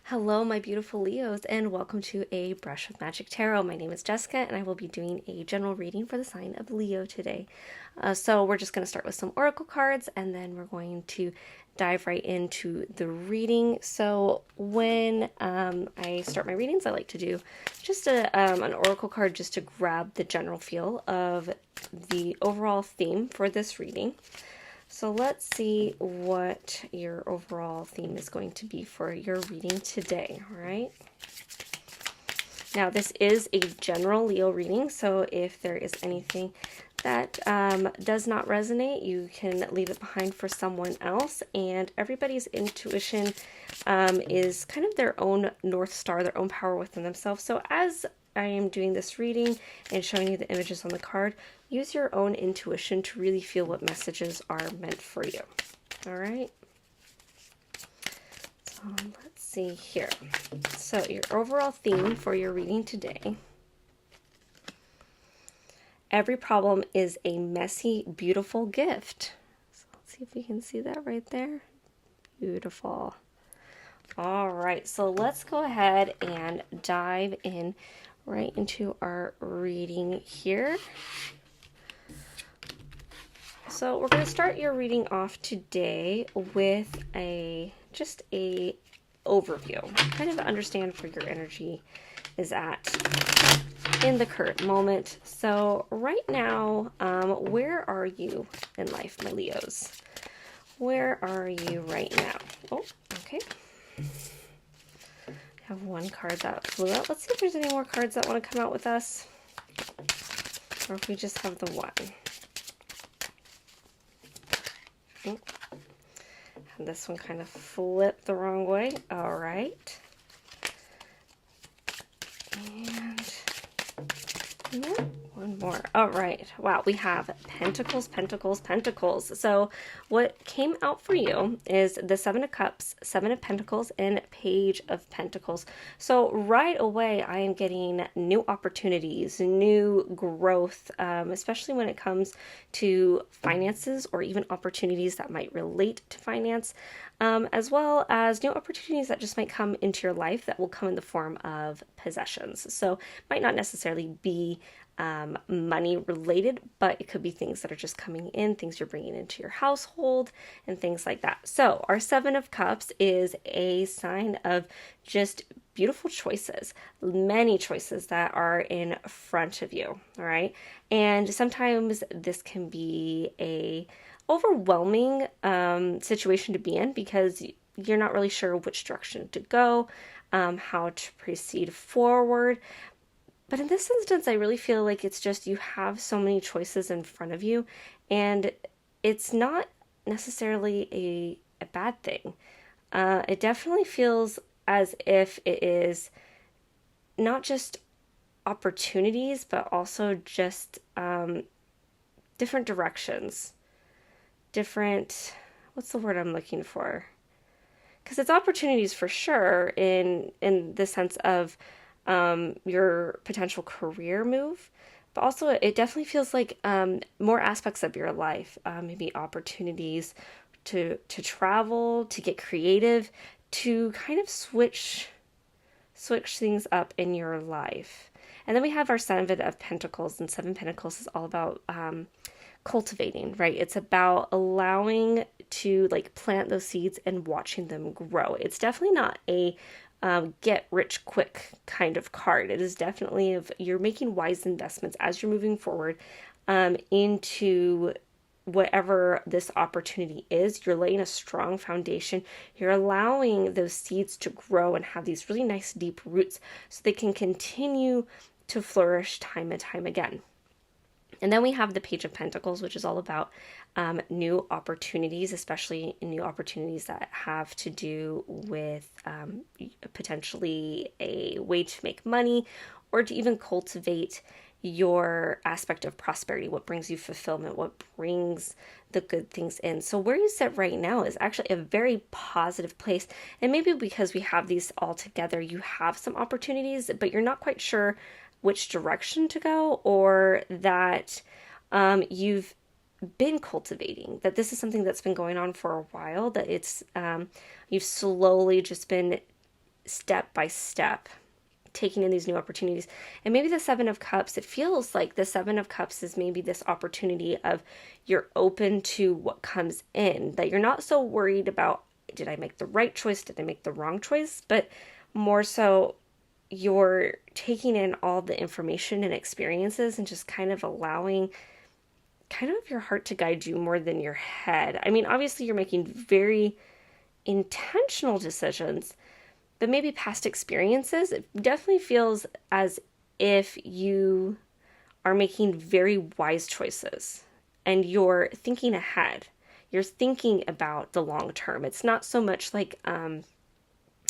Hello, my beautiful Leos, and welcome to a Brush with Magic Tarot. My name is Jessica, and I will be doing a general reading for the sign of Leo today. So we're just going to start with some oracle cards, and then we're going to dive right into the reading. So when I start my readings, I like to do just an oracle card just to grab the general feel of the overall theme for this reading. So let's see what your overall theme is going to be for your reading today, all right? Now, this is a general Leo reading, so if there is anything that does not resonate, you can leave it behind for someone else, and everybody's intuition is kind of their own North Star, their own power within themselves. So as I am doing this reading and showing you the images on the card, use your own intuition to really feel what messages are meant for you. All right. So let's see here. So your overall theme for your reading today. Every problem is a messy, beautiful gift. So let's see if we can see that right there. Beautiful. All right. So let's go ahead and dive in right into our reading here. So we're going to start your reading off today with just a overview, kind of understand where your energy is at in the current moment. So right now, where are you in life, my Leos? Where are you right now? Oh, okay. I have one card that flew out. Let's see if there's any more cards that want to come out with us. Or if we just have the one. Oh. And this one kind of flipped the wrong way. All right. And yeah, one more. All right. Wow, we have Pentacles, Pentacles, Pentacles. So what came out for you is the Seven of Cups, Seven of Pentacles, and Page of Pentacles. So right away, I am getting new opportunities, new growth, especially when it comes to finances or even opportunities that might relate to finance, as well as new opportunities that just might come into your life that will come in the form of possessions. So might not necessarily be money related, but it could be things that are just coming in, things you're bringing into your household and things like that. So our Seven of Cups is a sign of just beautiful choices, many choices that are in front of you. All right. And sometimes this can be a overwhelming situation to be in because you're not really sure which direction to go, how to proceed forward. But in this instance, I really feel like it's just you have so many choices in front of you, and it's not necessarily a bad thing. It definitely feels as if it is not just opportunities, but also just different directions. What's the word I'm looking for? Because it's opportunities for sure in the sense of your potential career move, but also it definitely feels like more aspects of your life, maybe opportunities to travel, to get creative, to kind of switch things up in your life. And then we have our Seven of Pentacles, and Seven Pentacles is all about cultivating, right? It's about allowing to plant those seeds and watching them grow. It's definitely not a get rich quick kind of card. It is definitely if you're making wise investments as you're moving forward into whatever this opportunity is. You're laying a strong foundation. You're allowing those seeds to grow and have these really nice deep roots so they can continue to flourish time and time again. And then we have the Page of Pentacles, which is all about new opportunities, especially new opportunities that have to do with potentially a way to make money or to even cultivate your aspect of prosperity, what brings you fulfillment, what brings the good things in. So where you sit right now is actually a very positive place. And maybe because we have these all together, you have some opportunities, but you're not quite sure which direction to go, or that you've been cultivating, that this is something that's been going on for a while, that it's you've slowly just been step by step taking in these new opportunities. And maybe the Seven of Cups, it feels like the Seven of Cups is maybe this opportunity of you're open to what comes in, that you're not so worried about, did I make the right choice? Did I make the wrong choice? But more so, you're taking in all the information and experiences and just kind of allowing kind of your heart to guide you more than your head. I mean, obviously you're making very intentional decisions, but maybe past experiences, it definitely feels as if you are making very wise choices and you're thinking ahead. You're thinking about the long term. It's not so much like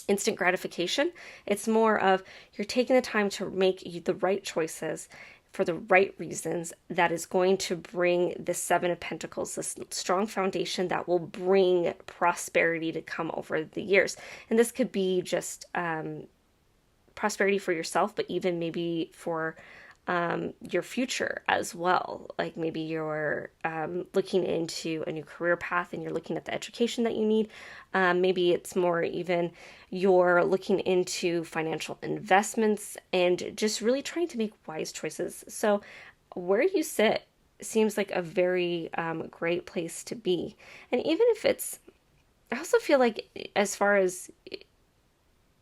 instant gratification. It's more of you're taking the time to make the right choices for the right reasons that is going to bring the Seven of Pentacles, this strong foundation that will bring prosperity to come over the years. And this could be just prosperity for yourself, but even maybe for your future as well. Like maybe you're looking into a new career path and you're looking at the education that you need. Maybe it's more even you're looking into financial investments and just really trying to make wise choices. So where you sit seems like a very great place to be. And even if it's, I also feel like as far as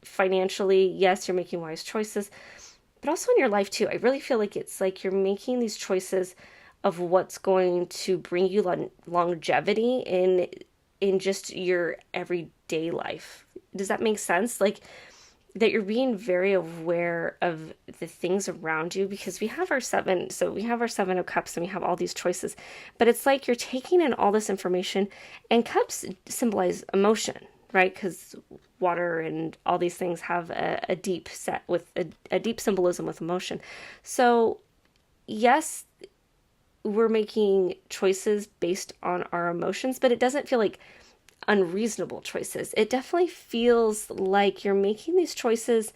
financially, yes, you're making wise choices, but also in your life too. I really feel like it's like you're making these choices of what's going to bring you longevity in just your everyday life. Does that make sense? Like that you're being very aware of the things around you, because we have our seven. So we have our Seven of Cups and we have all these choices, but it's like you're taking in all this information, and cups symbolize emotion, right? Because water and all these things have a deep set with a deep symbolism with emotion. So yes, we're making choices based on our emotions, but it doesn't feel like unreasonable choices. It definitely feels like you're making these choices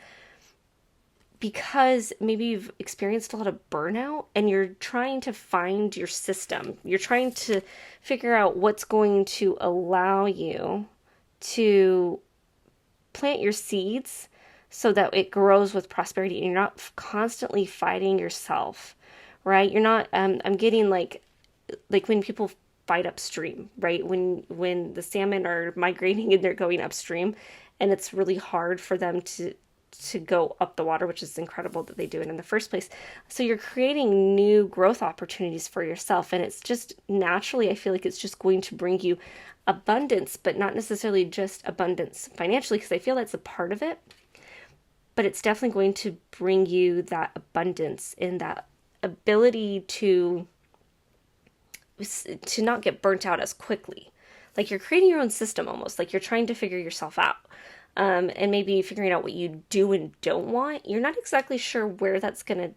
because maybe you've experienced a lot of burnout and you're trying to find your system. You're trying to figure out what's going to allow you to plant your seeds so that it grows with prosperity and you're not constantly fighting yourself, right? You're not, I'm getting like when people fight upstream, right? When the salmon are migrating and they're going upstream and it's really hard for them to go up the water, which is incredible that they do it in the first place. So you're creating new growth opportunities for yourself. And it's just naturally, I feel like it's just going to bring you abundance, but not necessarily just abundance financially, because I feel that's a part of it. But it's definitely going to bring you that abundance in that ability to not get burnt out as quickly. Like you're creating your own system almost, like you're trying to figure yourself out. And maybe figuring out what you do and don't want. You're not exactly sure where that's going to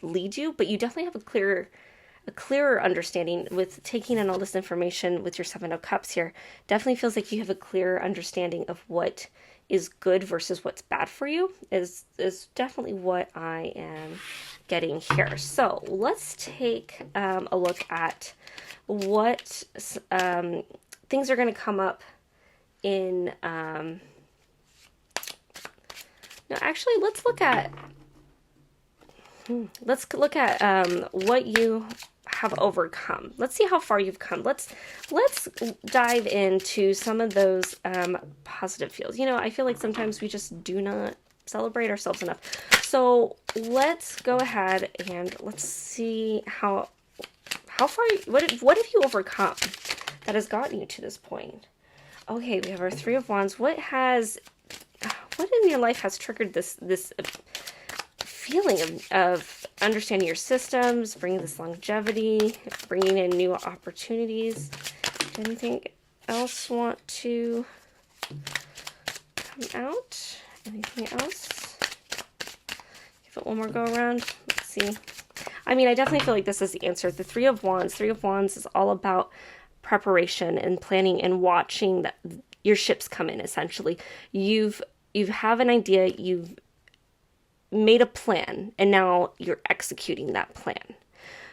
lead you, but you definitely have a clearer understanding with taking in all this information with your Seven of Cups here. Definitely feels like you have a clearer understanding of what is good versus what's bad for you is definitely what I am getting here. So let's take a look at what things are going to come up in... No, actually, let's look at what you have overcome. Let's see how far you've come. Let's dive into some of those positive feels. You know, I feel like sometimes we just do not celebrate ourselves enough. So let's go ahead and let's see how far. What have you overcome that has gotten you to this point? Okay, we have our Three of Wands. What in your life has triggered this feeling of understanding your systems, bringing this longevity, bringing in new opportunities? Anything else want to come out? Anything else? Give it one more go around. Let's see. I mean, I definitely feel like this is the answer. The Three of Wands. Three of Wands is all about preparation and planning and watching your ships come in, essentially. You have an idea, you've made a plan, and now you're executing that plan.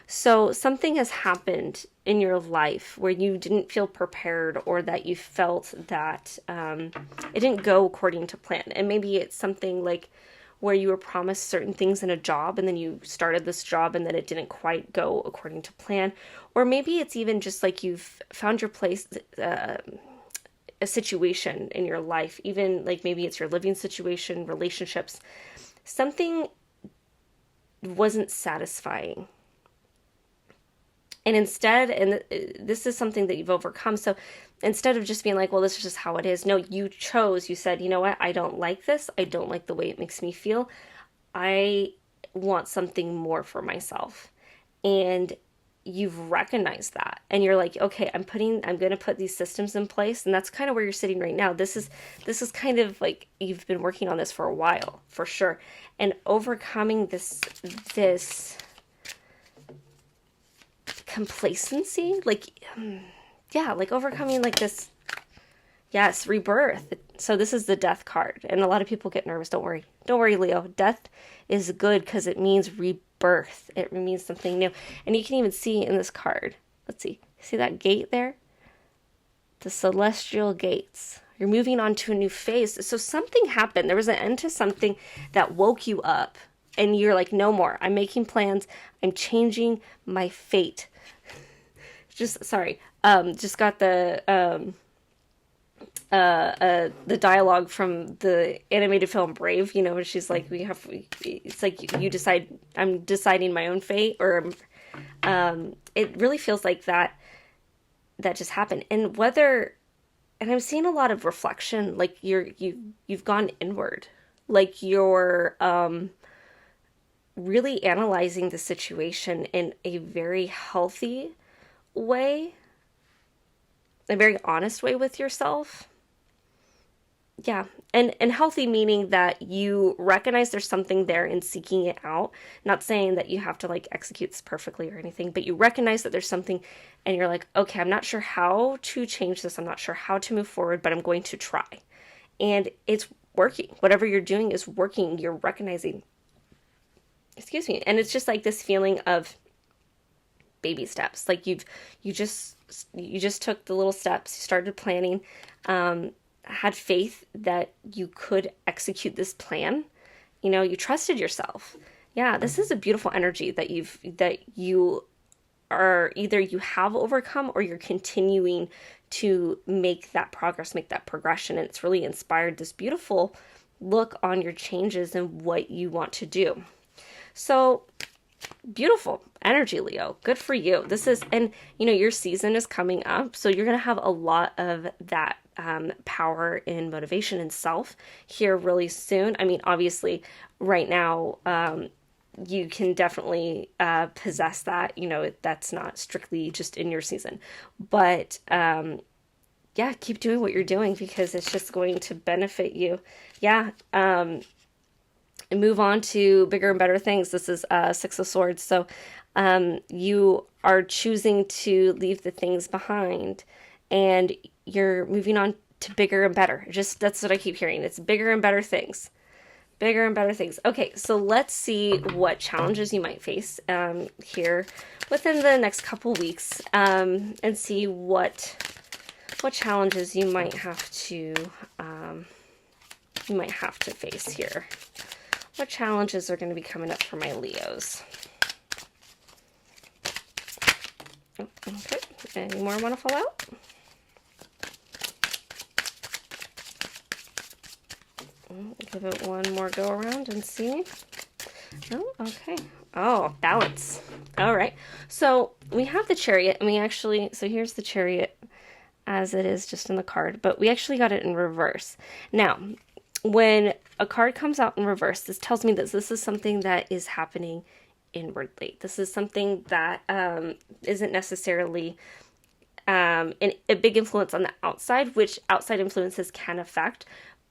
So something has happened in your life where you didn't feel prepared, or that you felt that it didn't go according to plan. And maybe it's something like where you were promised certain things in a job, and then you started this job and then it didn't quite go according to plan. Or maybe it's even just like you've found your place, a situation in your life, even like maybe it's your living situation, relationships. Something wasn't satisfying. And instead, and this is something that you've overcome. So instead of just being like, well, this is just how it is. No, you said, you know what? I don't like this. I don't like the way it makes me feel. I want something more for myself. And you've recognized that. And you're like, okay, I'm going to put these systems in place. And that's kind of where you're sitting right now. This is kind of like you've been working on this for a while, for sure. And overcoming this complacency, like overcoming like this, yes, rebirth. So this is the death card, and a lot of people get nervous. Don't worry, Leo. Death is good because it means rebirth. It means something new. And you can even see in this card, let's see that gate there, the celestial gates. You're moving on to a new phase. So something happened. There was an end to something that woke you up, and you're like, no more. I'm making plans. I'm changing my fate. Just got the dialogue from the animated film Brave, where she's like, it's like you decide, I'm deciding my own fate, or it really feels like that just happened. And I'm seeing a lot of reflection, like you've gone inward, like you're really analyzing the situation in a very healthy way, a very honest way with yourself. Yeah. And healthy meaning that you recognize there's something there and seeking it out. Not saying that you have to like execute this perfectly or anything, but you recognize that there's something and you're like, okay, I'm not sure how to change this. I'm not sure how to move forward, but I'm going to try. And it's working. Whatever you're doing is working. You're recognizing, and it's just like this feeling of baby steps. Like you just took the little steps, you started planning, had faith that you could execute this plan. You trusted yourself. Yeah, this is a beautiful energy that you are either you have overcome or you're continuing to make that progress, make that progression. And it's really inspired this beautiful look on your changes and what you want to do. So beautiful energy, Leo. Good for you. And your season is coming up, so you're going to have a lot of that power and motivation and self here really soon. I mean, obviously, right now, you can definitely possess that. That's not strictly just in your season, but yeah, keep doing what you're doing because it's just going to benefit you. Yeah. And move on to bigger and better things. This is Six of Swords. So you are choosing to leave the things behind and you're moving on to bigger and better. That's what I keep hearing. It's bigger and better things. Bigger and better things. Okay, so let's see what challenges you might face here within the next couple weeks, and see what challenges you might have to face here. What challenges are going to be coming up for my Leos? Okay. Any more want to fall out? Give it one more go around and see. Oh, okay. Oh, balance. All right. So we have the Chariot, and so here's the Chariot as it is just in the card, but we actually got it in reverse. Now, when a card comes out in reverse, this tells me that this is something that is happening inwardly. This is something that isn't necessarily a big influence on the outside, which outside influences can affect,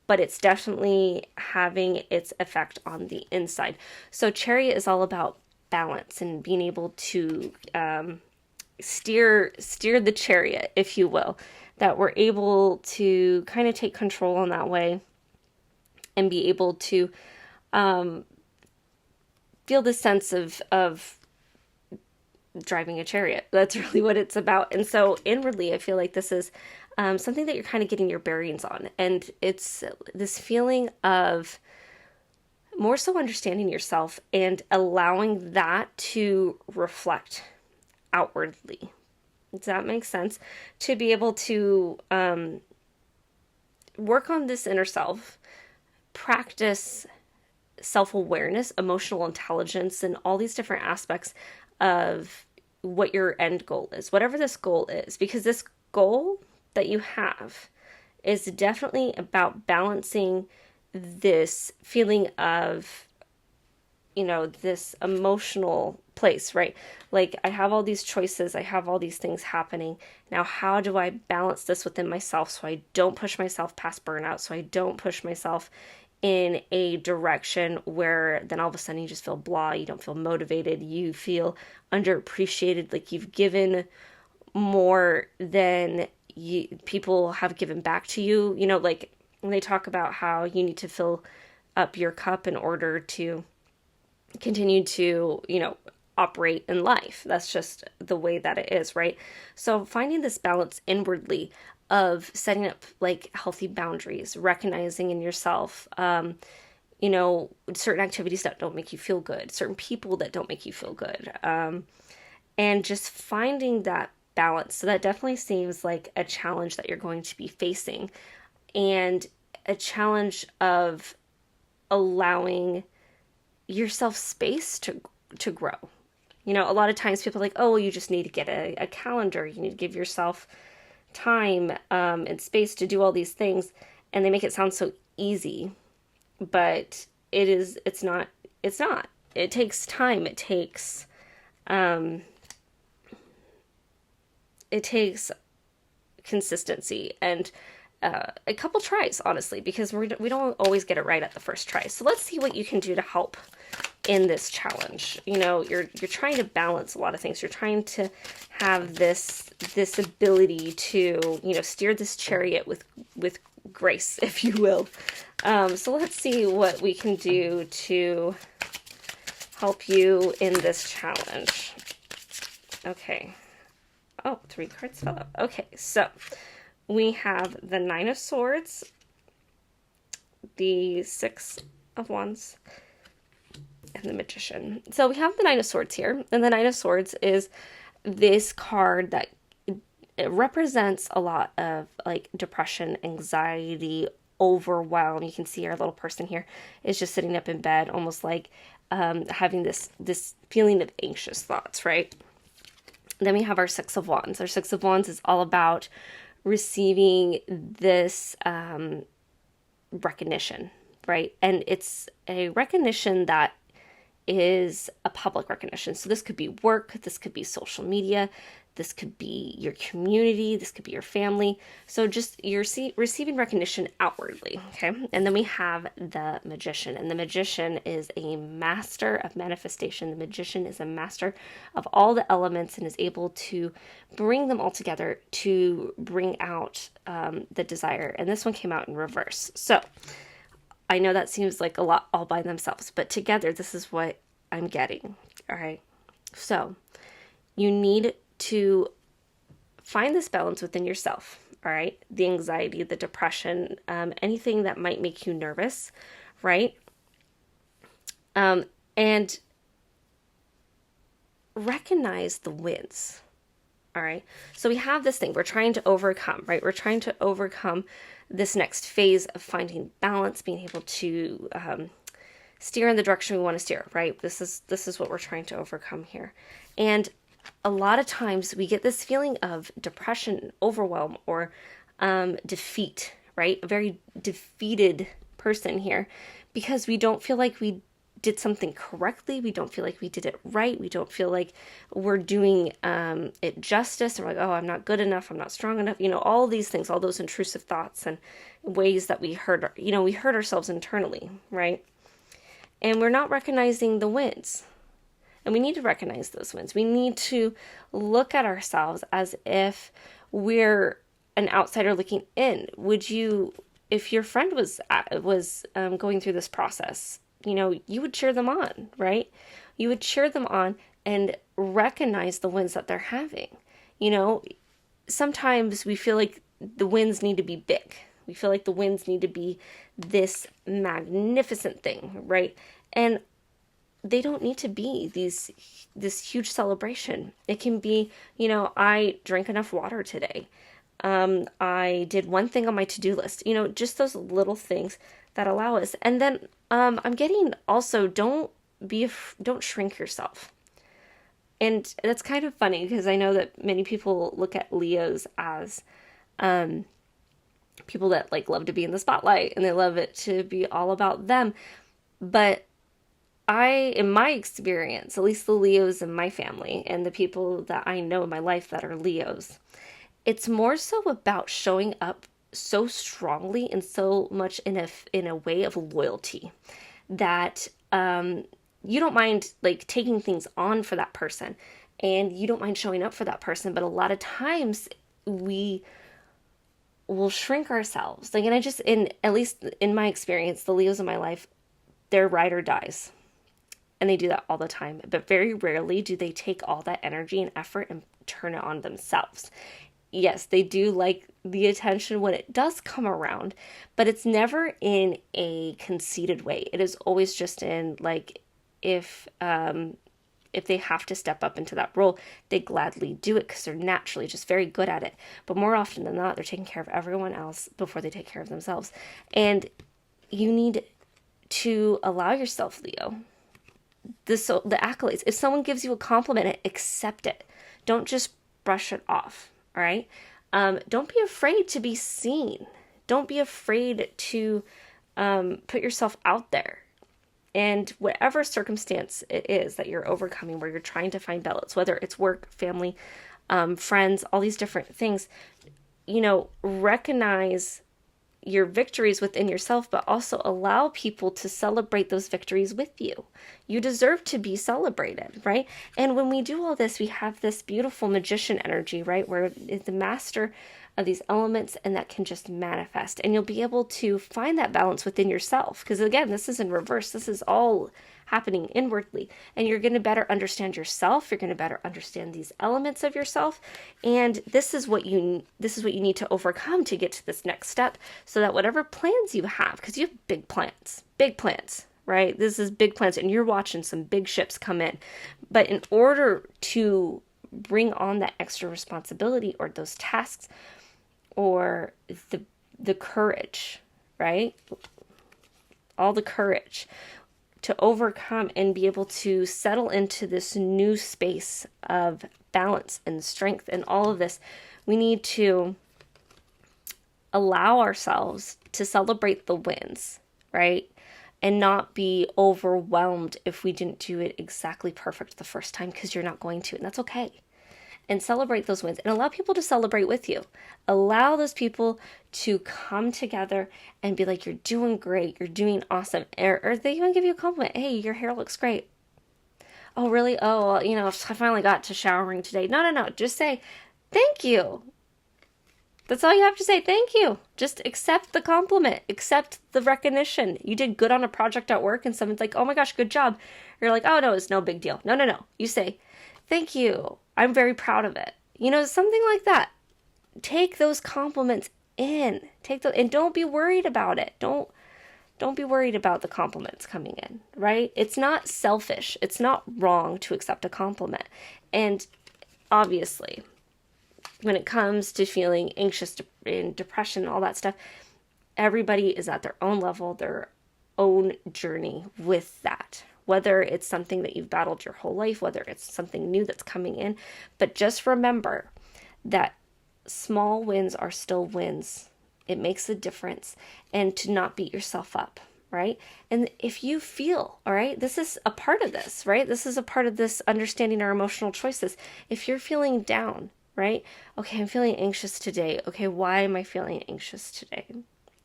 but it's definitely having its effect on the inside. So Chariot is all about balance and being able to steer the chariot, if you will, that we're able to kind of take control in that way and be able to feel the sense of driving a chariot. That's really what it's about. And so inwardly, I feel like this is something that you're kind of getting your bearings on. And it's this feeling of more so understanding yourself and allowing that to reflect outwardly. Does that make sense? To be able to work on this inner self, practice self-awareness, emotional intelligence, and all these different aspects of what your end goal is, whatever this goal is, because this goal that you have is definitely about balancing this feeling of, this emotional place, right? Like, I have all these choices, I have all these things happening. Now, how do I balance this within myself so I don't push myself past burnout, so I don't push myself in a direction where then all of a sudden you just feel blah, you don't feel motivated, you feel underappreciated, like you've given more than people have given back to you. Like when they talk about how you need to fill up your cup in order to continue to, operate in life. That's just the way that it is, right? So finding this balance inwardly of setting up like healthy boundaries, recognizing in yourself, certain activities that don't make you feel good, certain people that don't make you feel good, and just finding that balance. So that definitely seems like a challenge that you're going to be facing, and a challenge of allowing yourself space to grow. A lot of times people are like, oh, you just need to get a calendar. You need to give yourself time and space to do all these things. And they make it sound so easy, but it's not. It takes time. It takes consistency and a couple tries, honestly, because we don't always get it right at the first try. So let's see what you can do to help in this challenge. You're trying to balance a lot of things. You're trying to have this ability to, steer this chariot with grace, if you will. So let's see what we can do to help you in this challenge. Okay. Oh, 3 cards fell out. Okay, so we have the 9 of Swords, the 6 of Wands, and the Magician. So we have the 9 of Swords here, and the 9 of Swords is this card that it represents a lot of like depression, anxiety, overwhelm. You can see our little person here is just sitting up in bed, almost like having this feeling of anxious thoughts, right? Then we have our 6 of Wands. Our 6 of Wands is all about receiving this recognition, right? And it's a recognition that is a public recognition. So this could be work, this could be social media, this could be your community, this could be your family. So just you're receiving recognition outwardly, okay? And then we have the Magician. And the Magician is a master of manifestation. The Magician is a master of all the elements and is able to bring them all together to bring out the desire. And this one came out in reverse. So I know that seems like a lot all by themselves, but together this is what I'm getting, all right? So you need to find this balance within yourself, all right? The anxiety, the depression, anything that might make you nervous, right? And recognize the wins, all right? So we have this thing we're trying to overcome, right? We're trying to overcome this next phase of finding balance, being able to steer in the direction we want to steer, right? This is what we're trying to overcome here. And a lot of times we get this feeling of depression, overwhelm, or defeat, right? A very defeated person here because we don't feel like we did something correctly. We don't feel like we did it right. We don't feel like we're doing it justice. We're like, oh, I'm not good enough. I'm not strong enough. All these things, all those intrusive thoughts and ways that we hurt, we hurt ourselves internally, right? And we're not recognizing the wins. And we need to recognize those wins. We need to look at ourselves as if we're an outsider looking in. Would you, if your friend was going through this process, you would cheer them on, right? You would cheer them on and recognize the wins that they're having. You know, sometimes we feel like the wins need to be big. We feel like the wins need to be this magnificent thing, right? And they don't need to be this huge celebration. It can be, you know, I drank enough water today. I did one thing on my to-do list. You know, just those little things that allow us. And then I'm getting also, don't shrink yourself. And that's kind of funny because I know that many people look at Leos as people that like love to be in the spotlight and they love it to be all about them. But in my experience, at least the Leos in my family and the people that I know in my life that are Leos, it's more so about showing up so strongly and so much in a way of loyalty that you don't mind like taking things on for that person and you don't mind showing up for that person. But a lot of times we will shrink ourselves. Like, and at least in my experience, the Leos in my life, they're ride or dies. And they do that all the time. But very rarely do they take all that energy and effort and turn it on themselves. Yes, they do like the attention when it does come around, but it's never in a conceited way. It is always just in like, if they have to step up into that role, they gladly do it because they're naturally just very good at it. But more often than not, they're taking care of everyone else before they take care of themselves. And you need to allow yourself, Leo, the accolades. If someone gives you a compliment, accept it. Don't just brush it off. All right. Don't be afraid to be seen. Don't be afraid to put yourself out there. And whatever circumstance it is that you're overcoming, where you're trying to find balance, whether it's work, family, friends, all these different things, you know, recognize your victories within yourself, but also allow people to celebrate those victories with you. You deserve to be celebrated, right? And when we do all this, we have this beautiful magician energy, right? Where it's the master of these elements and that can just manifest. And you'll be able to find that balance within yourself. Because again, this is in reverse. This is all happening inwardly. And you're going to better understand yourself. You're going to better understand these elements of yourself. And this is what you need to overcome to get to this next step, so that whatever plans you have, because you have big plans, right? This is big plans, and you're watching some big ships come in. But in order to bring on that extra responsibility or those tasks or the courage, right? All the courage to overcome and be able to settle into this new space of balance and strength and all of this, we need to allow ourselves to celebrate the wins, right? And not be overwhelmed if we didn't do it exactly perfect the first time, because you're not going to, and that's okay. And celebrate those wins and allow people to celebrate with you. Allow those people to come together and be like, you're doing great, you're doing awesome. Or they even give you a compliment. Hey, your hair looks great. Oh, really? Oh, well, you know, I finally got to showering today. No. Just say, thank you. That's all you have to say. Thank you. Just accept the compliment. Accept the recognition. You did good on a project at work and someone's like, oh my gosh, good job. You're like, oh no, it's no big deal. No. You say, thank you. I'm very proud of it. You know, something like that. Take those compliments in. And don't be worried about it. Don't be worried about the compliments coming in, right? It's not selfish. It's not wrong to accept a compliment. And obviously, when it comes to feeling anxious and depression, all that stuff, everybody is at their own level, their own journey with that. Whether it's something that you've battled your whole life, whether it's something new that's coming in. But just remember that small wins are still wins. It makes a difference. And to not beat yourself up, right? And if you feel, all right, this is a part of this, right? This is a part of this understanding our emotional choices. If you're feeling down, right? Okay, I'm feeling anxious today. Okay, why am I feeling anxious today?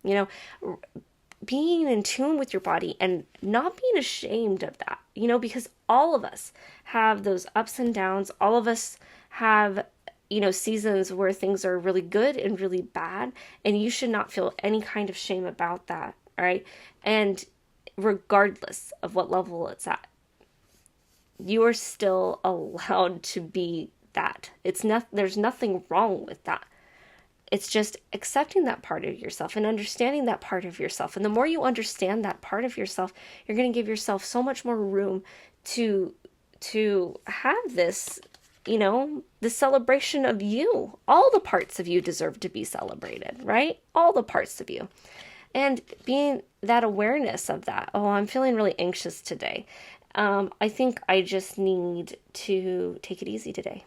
You know, being in tune with your body and not being ashamed of that, you know, because all of us have those ups and downs. All of us have, you know, seasons where things are really good and really bad, and you should not feel any kind of shame about that, all right? And regardless of what level it's at, You are still allowed to be that. There's nothing wrong with that. It's just accepting that part of yourself and understanding that part of yourself. And the more you understand that part of yourself, you're going to give yourself so much more room to have this, the celebration of you. All the parts of you deserve to be celebrated, right? All the parts of you. And being that awareness of that, oh, I'm feeling really anxious today. I think I just need to take it easy today.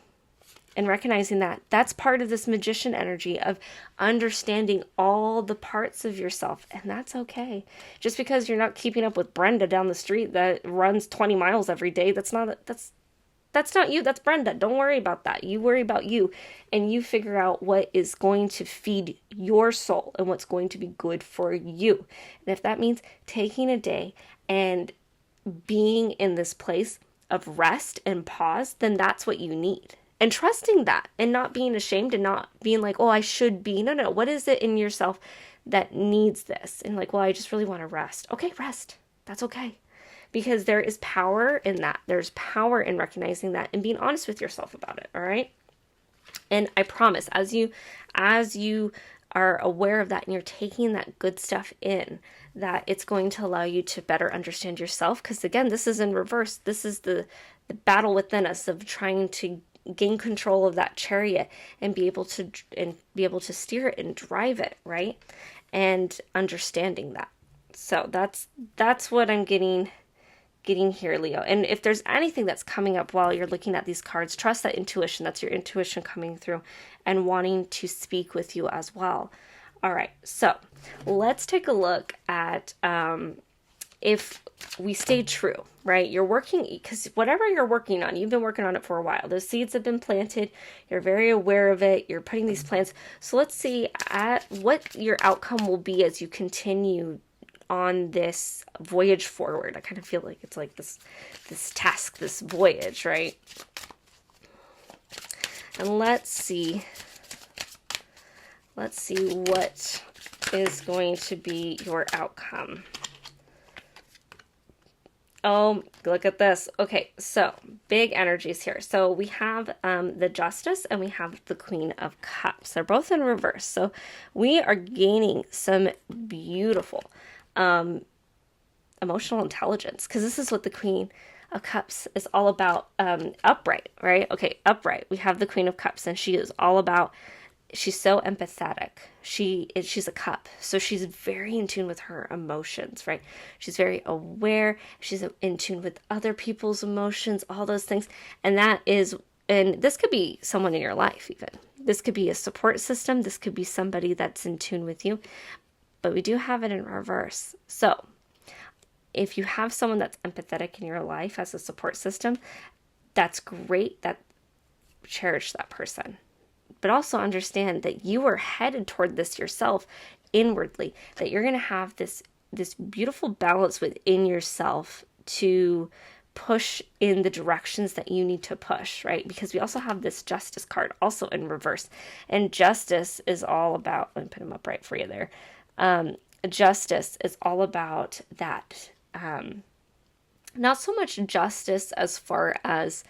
And recognizing that that's part of this magician energy of understanding all the parts of yourself. And that's okay. Just because you're not keeping up with Brenda down the street that runs 20 miles every day, that's not you. That's Brenda. Don't worry about that. You worry about you, and you figure out what is going to feed your soul and what's going to be good for you. And if that means taking a day and being in this place of rest and pause, then that's what you need. And trusting that and not being ashamed and not being like, oh, I should be. No. What is it in yourself that needs this? And like, well, I just really want to rest. Okay, rest. That's okay. Because there is power in that. There's power in recognizing that and being honest with yourself about it. All right. And I promise, as you are aware of that and you're taking that good stuff in, that it's going to allow you to better understand yourself. Because again, this is in reverse. This is the battle within us of trying to gain control of that chariot and be able to steer it and drive it, right? And understanding that. So that's what I'm getting here, Leo. And if there's anything that's coming up while you're looking at these cards, trust that intuition. That's your intuition coming through and wanting to speak with you as well. All right, so let's take a look at if we stay true, right? You're working, because whatever you're working on, you've been working on it for a while. Those seeds have been planted. You're very aware of it. You're putting these plans. So let's see at what your outcome will be as you continue on this voyage forward. I kind of feel like it's like this task, this voyage, right? And let's see what is going to be your outcome. Oh, look at this. Okay, so big energies here. So we have the Justice and we have the Queen of Cups. They're both in reverse. So we are gaining some beautiful emotional intelligence, because this is what the Queen of Cups is all about. Upright, right? Okay, upright. We have the Queen of Cups, and she is all about, she's so empathetic. She's a cup, so she's very in tune with her emotions, right? She's very aware. She's in tune with other people's emotions, all those things. And this could be someone in your life even. This could be a support system. This could be somebody that's in tune with you. But we do have it in reverse. So if you have someone that's empathetic in your life as a support system, that's great. Cherish that person. But also understand that you are headed toward this yourself inwardly, that you're going to have this beautiful balance within yourself to push in the directions that you need to push, right? Because we also have this Justice card also in reverse. And Justice is all about, let me put them up right for you there. Justice is all about that. Not so much justice as far as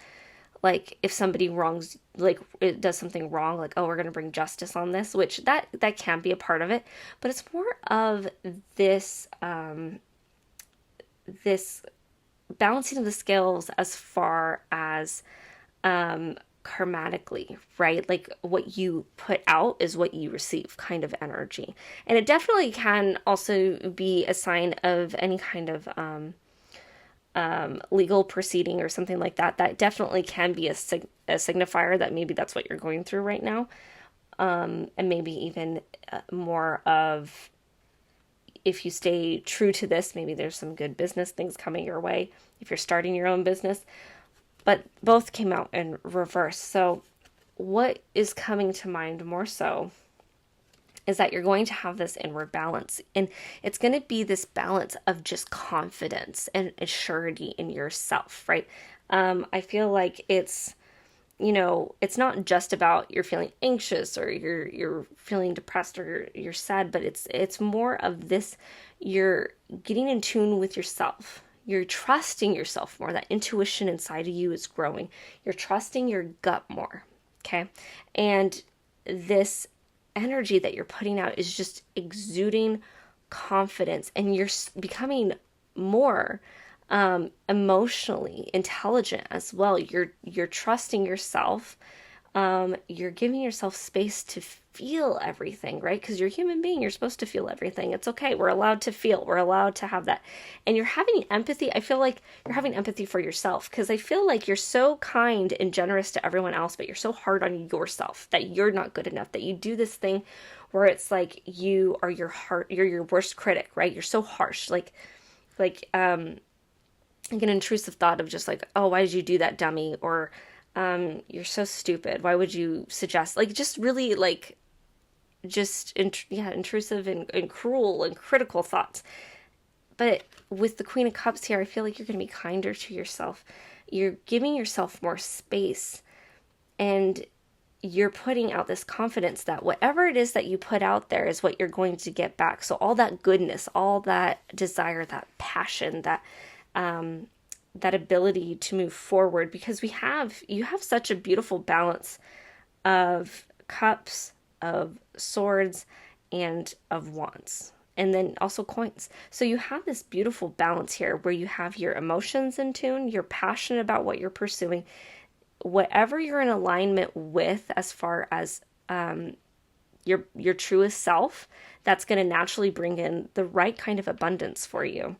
like if somebody wrongs, like it does something wrong, like, oh, we're going to bring justice on this, which that can be a part of it, but it's more of this, this balancing of the scales as far as, karmatically, right? Like what you put out is what you receive kind of energy. And it definitely can also be a sign of any kind of, legal proceeding or something like that. That definitely can be a signifier that maybe that's what you're going through right now. And maybe even more of, if you stay true to this, maybe there's some good business things coming your way if you're starting your own business. But both came out in reverse. So what is coming to mind more so is that you're going to have this inward balance, and it's going to be this balance of just confidence and assurity in yourself, right? I feel like it's, it's not just about you're feeling anxious or you're feeling depressed or you're sad, but it's more of this, you're getting in tune with yourself. You're trusting yourself more. That intuition inside of you is growing. You're trusting your gut more. Okay. And this energy that you're putting out is just exuding confidence, and you're becoming more emotionally intelligent as well. You're trusting yourself. You're giving yourself space to feel everything, right? Because you're a human being. You're supposed to feel everything. It's okay. We're allowed to feel. We're allowed to have that. And you're having empathy. I feel like you're having empathy for yourself, because I feel like you're so kind and generous to everyone else, but you're so hard on yourself that you're not good enough, that you do this thing where it's like you are you're your worst critic, right? You're so harsh. Like an intrusive thought of just like, oh, why did you do that, dummy? Or you're so stupid. Why would you suggest, like, just really like intrusive and cruel and critical thoughts. But with the Queen of Cups here, I feel like you're going to be kinder to yourself. You're giving yourself more space, and you're putting out this confidence that whatever it is that you put out there is what you're going to get back. So all that goodness, all that desire, that passion, that ability to move forward, because you have such a beautiful balance of cups, of swords, and of wands, and then also coins. So you have this beautiful balance here where you have your emotions in tune, you're passionate about what you're pursuing, whatever you're in alignment with as far as your truest self, that's going to naturally bring in the right kind of abundance for you.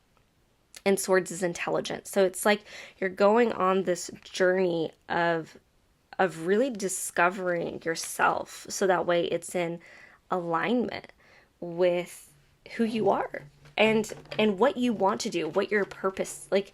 And swords is intelligent. So it's like you're going on this journey of really discovering yourself, so that way it's in alignment with who you are and what you want to do, what your purpose, like,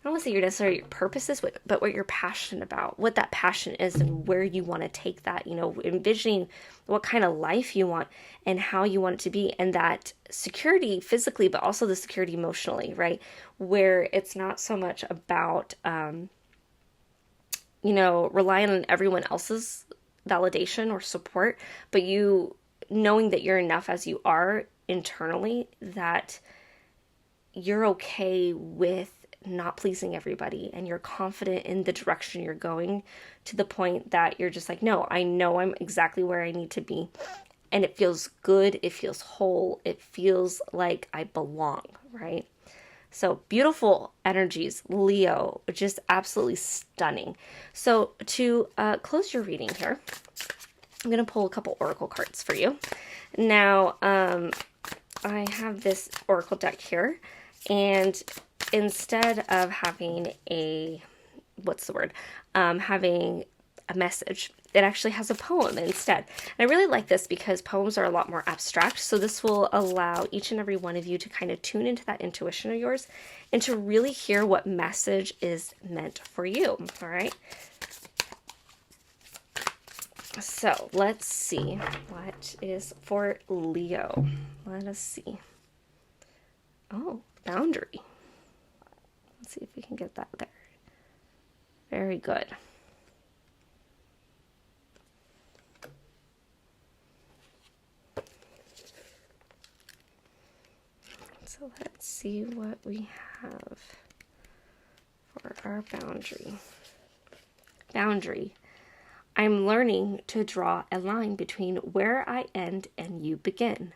I don't want to say your purpose is, but what you're passionate about, what that passion is, and where you want to take that, envisioning what kind of life you want and how you want it to be, and that security physically, but also the security emotionally, right? Where it's not so much about, relying on everyone else's validation or support, but you knowing that you're enough as you are internally, that you're okay with not pleasing everybody, and you're confident in the direction you're going, to the point that you're just like, no, I know I'm exactly where I need to be, and it feels good, it feels whole, it feels like I belong, right? So beautiful energies, Leo, just absolutely stunning. So to close your reading here, I'm going to pull a couple oracle cards for you. Now, I have this oracle deck here, and instead of having having a message, it actually has a poem instead. And I really like this because poems are a lot more abstract. So this will allow each and every one of you to kind of tune into that intuition of yours and to really hear what message is meant for you. All right. So let's see what is for Leo. Let us see. Oh, boundary. Let's see if we can get that there. Very good. So let's see what we have for our boundary. Boundary. I'm learning to draw a line between where I end and you begin.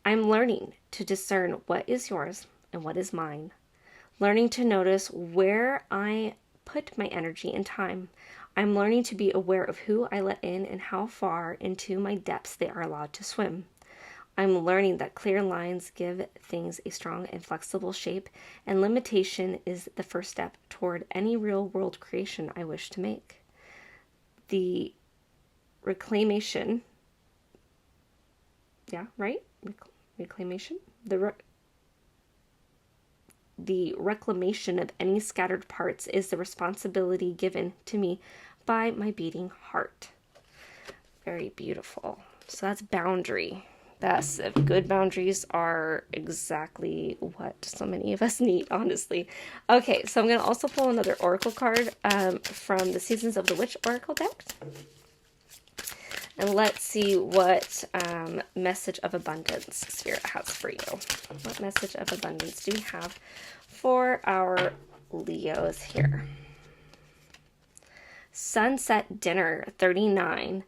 I'm learning to discern what is yours and what is mine. Learning to notice where I put my energy and time. I'm learning to be aware of who I let in and how far into my depths they are allowed to swim. I'm learning that clear lines give things a strong and flexible shape, and limitation is the first step toward any real world creation I wish to make. The reclamation, reclamation? The reclamation of any scattered parts is the responsibility given to me by my beating heart. Very beautiful. So that's boundary. That's good. Boundaries are exactly what so many of us need, honestly. Okay, so I'm going to also pull another oracle card from the Seasons of the Witch oracle deck. And let's see what message of abundance Spirit has for you. What message of abundance do we have for our Leos here. Sunset Dinner 39.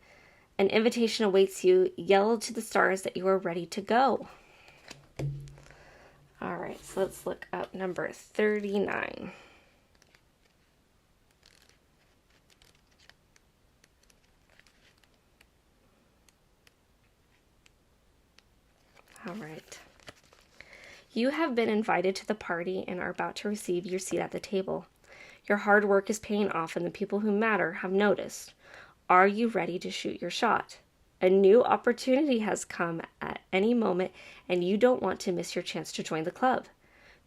An invitation awaits you. Yell to the stars that you are ready to go. All right, so let's look up number 39. All right. You have been invited to the party and are about to receive your seat at the table. Your hard work is paying off and the people who matter have noticed. Are you ready to shoot your shot? A new opportunity has come at any moment and you don't want to miss your chance to join the club.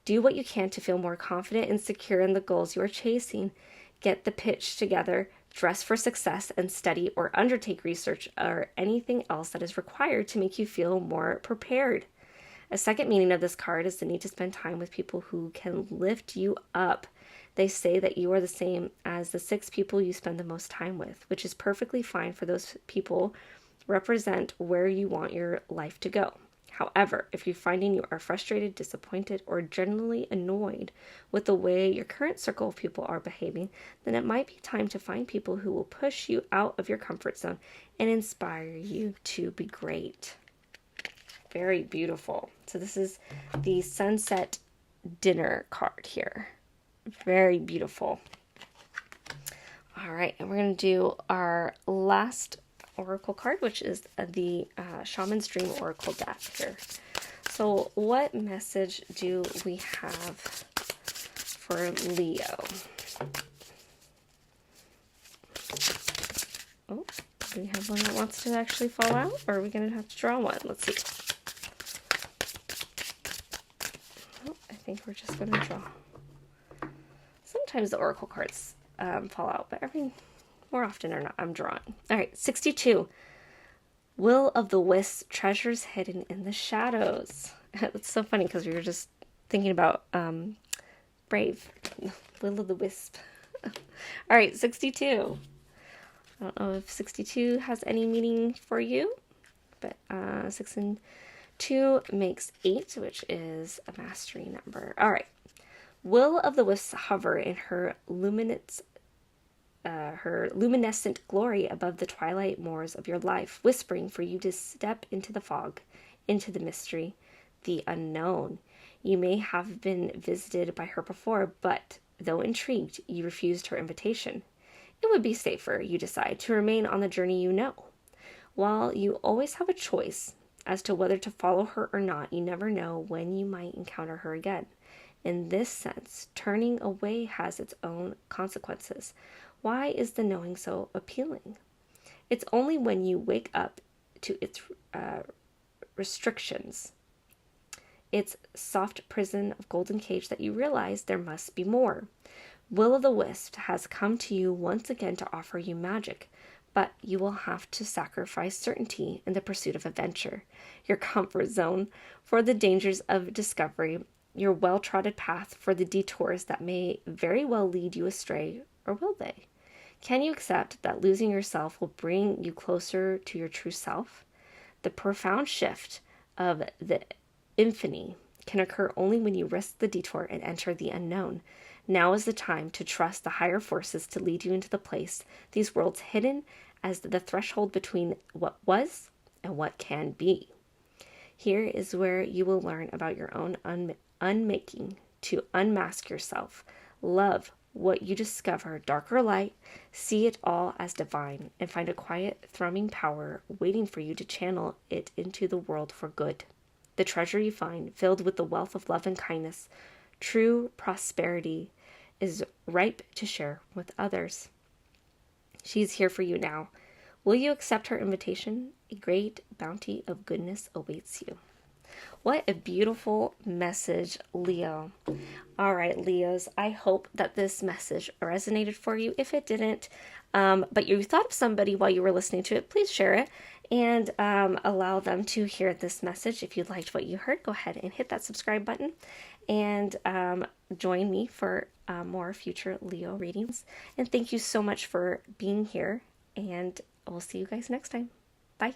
Do what you can to feel more confident and secure in the goals you are chasing. Get the pitch together, dress for success, and study or undertake research or anything else that is required to make you feel more prepared. A second meaning of this card is the need to spend time with people who can lift you up. They say that you are the same as the 6 people you spend the most time with, which is perfectly fine for those people represent where you want your life to go. However, if you're finding you are frustrated, disappointed, or generally annoyed with the way your current circle of people are behaving, then it might be time to find people who will push you out of your comfort zone and inspire you to be great. Very beautiful. So this is the Sunset Dinner card here. Very beautiful. All right, and we're going to do our last oracle card, which is the Shaman's Dream Oracle deck here. So what message do we have for Leo? Oh, do we have one that wants to actually fall out, or are we going to have to draw one? Let's see. Oh, I think we're just going to draw. Sometimes the oracle cards fall out, but more often or not, I'm drawing. All right, 62. Will of the Wisp, treasures hidden in the shadows. It's so funny because we were just thinking about Brave, Will of the Wisp. All right, 62. I don't know if 62 has any meaning for you, but 6 and 2 makes 8, which is a mastery number. All right. Will of the Wisps hover in her luminescent glory above the twilight moors of your life, whispering for you to step into the fog, into the mystery, the unknown. You may have been visited by her before, but though intrigued, you refused her invitation. It would be safer, you decide, to remain on the journey you know. While you always have a choice as to whether to follow her or not, you never know when you might encounter her again. In this sense, turning away has its own consequences. Why is the knowing so appealing? It's only when you wake up to its restrictions, its soft prison of golden cage, that you realize there must be more. Will o' the Wisp has come to you once again to offer you magic, but you will have to sacrifice certainty in the pursuit of adventure, your comfort zone for the dangers of discovery, your well-trodden path for the detours that may very well lead you astray, or will they? Can you accept that losing yourself will bring you closer to your true self? The profound shift of the infinity can occur only when you risk the detour and enter the unknown. Now is the time to trust the higher forces to lead you into the place, these worlds hidden as the threshold between what was and what can be. Here is where you will learn about your own unmaking, to unmask yourself, love what you discover, dark or light, see it all as divine, and find a quiet, thrumming power waiting for you to channel it into the world for good. The treasure you find, filled with the wealth of love and kindness, true prosperity, is ripe to share with others. She is here for you now. Will you accept her invitation? A great bounty of goodness awaits you. What a beautiful message, Leo. All right, Leos, I hope that this message resonated for you. If it didn't, but you thought of somebody while you were listening to it, please share it and allow them to hear this message. If you liked what you heard, go ahead and hit that subscribe button and join me for more future Leo readings. And thank you so much for being here, and we'll see you guys next time. Bye.